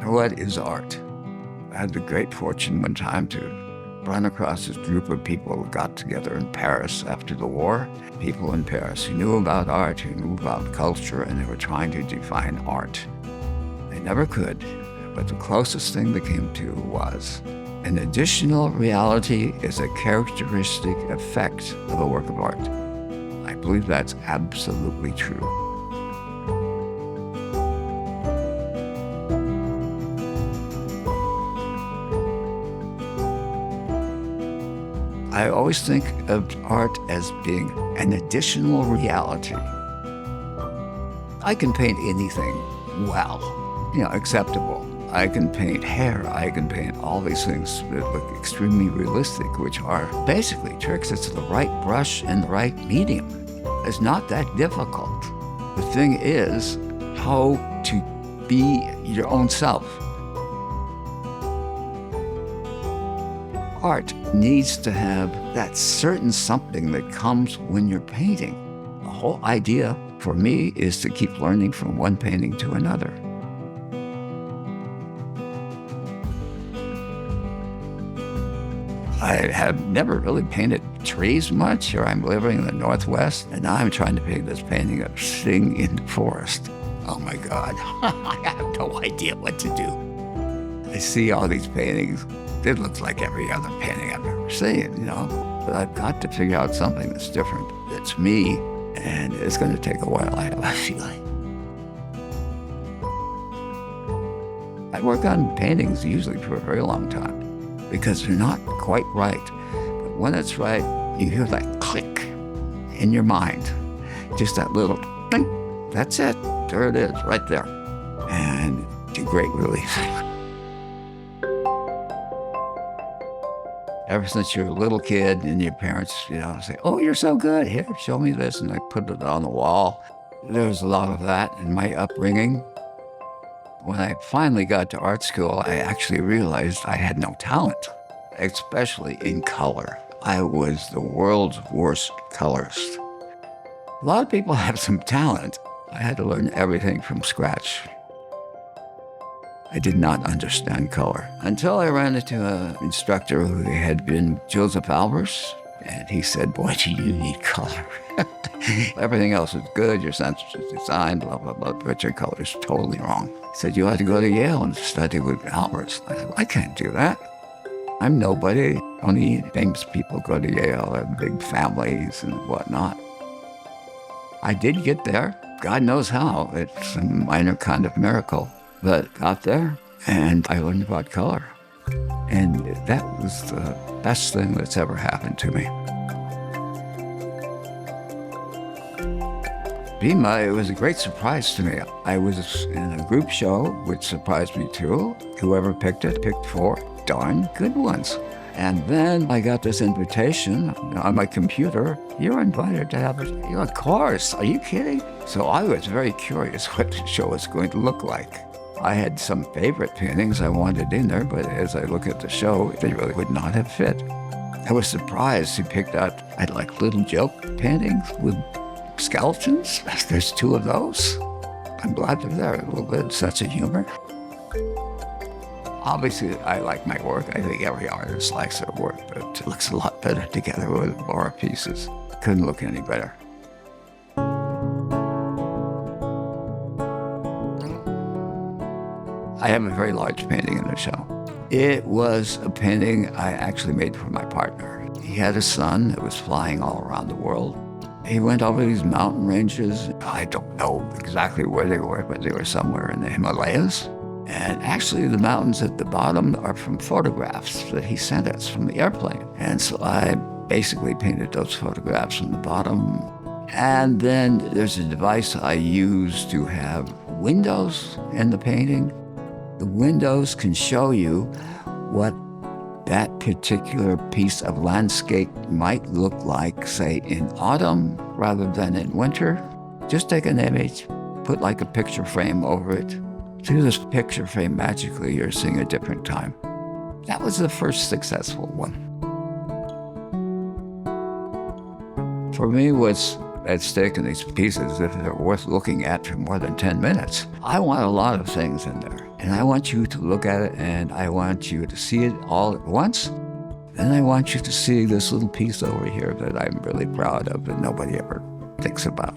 What is art? I had the great fortune one time to run across this group of people who got together in Paris after the war. People in Paris who knew about art, who knew about culture, and they were trying to define art. They never could, but the closest thing they came to was an additional reality is a characteristic effect of a work of art. I believe that's absolutely true. I always think of art as being an additional reality. I can paint anything well, acceptable. I can paint hair, I can paint all these things that look extremely realistic, which are basically tricks. It's the right brush and the right medium. It's not that difficult. The thing is how to be your own self. Art needs to have that certain something that comes when you're painting. The whole idea for me is to keep learning from one painting to another. I have never really painted trees much. Here I'm living in the Northwest, and now I'm trying to paint this painting of sitting in the forest. Oh my God, I have no idea what to do. I see all these paintings. It looks like every other painting I've ever seen, But I've got to figure out something that's different. It's me, and it's going to take a while, I have a feeling. I work on paintings usually for a very long time because they're not quite right. But when it's right, you hear that click in your mind. Just that little thing. That's it. There it is, right there. And it's a great relief. Ever since you're a little kid and your parents, say, "Oh, you're so good. Here, show me this." And I put it on the wall. There was a lot of that in my upbringing. When I finally got to art school, I actually realized I had no talent, especially in color. I was the world's worst colorist. A lot of people have some talent. I had to learn everything from scratch. I did not understand color until I ran into an instructor who had been Josef Albers, and he said, "Boy, do you need color." Everything else is good, your sense of design, blah, blah, blah, but your color is totally wrong. He said, "You ought to go to Yale and study with Albers." I said, "I can't do that. I'm nobody. Only famous people go to Yale, have big families and whatnot." I did get there. God knows how. It's a minor kind of miracle. But got there, and I learned about color. And that was the best thing that's ever happened to me. BIMA, it was a great surprise to me. I was in a group show, which surprised me too. Whoever picked it picked 4 darn good ones. And then I got this invitation on my computer. "You're invited to have a course. Are you kidding?" So I was very curious what the show was going to look like. I had some favorite paintings I wanted in there, but as I look at the show, they really would not have fit. I was surprised he picked out, I'd like little joke paintings with skeletons. There's 2 of those. I'm glad they're there, a little bit of sense of humor. Obviously, I like my work. I think every artist likes their work, but it looks a lot better together with more pieces. Couldn't look any better. I have a very large painting in the show. It was a painting I actually made for my partner. He had a son that was flying all around the world. He went over these mountain ranges. I don't know exactly where they were, but they were somewhere in the Himalayas. And actually the mountains at the bottom are from photographs that he sent us from the airplane. And so I basically painted those photographs from the bottom. And then there's a device I use to have windows in the painting. The windows can show you what that particular piece of landscape might look like, say, in autumn rather than in winter. Just take an image, put like a picture frame over it. Through this picture frame, magically, you're seeing a different time. That was the first successful one. For me, what's at stake in these pieces, if they're worth looking at for more than 10 minutes, I want a lot of things in there. And I want you to look at it, and I want you to see it all at once. And I want you to see this little piece over here that I'm really proud of that nobody ever thinks about.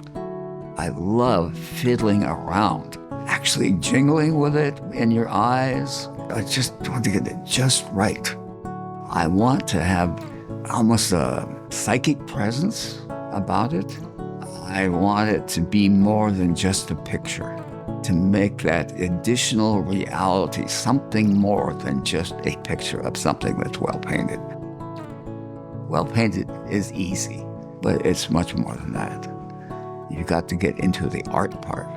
I love fiddling around, actually jingling with it in your eyes. I just want to get it just right. I want to have almost a psychic presence about it. I want it to be more than just a picture, to make that additional reality something more than just a picture of something that's well painted. Well painted is easy, but it's much more than that. You got to get into the art part.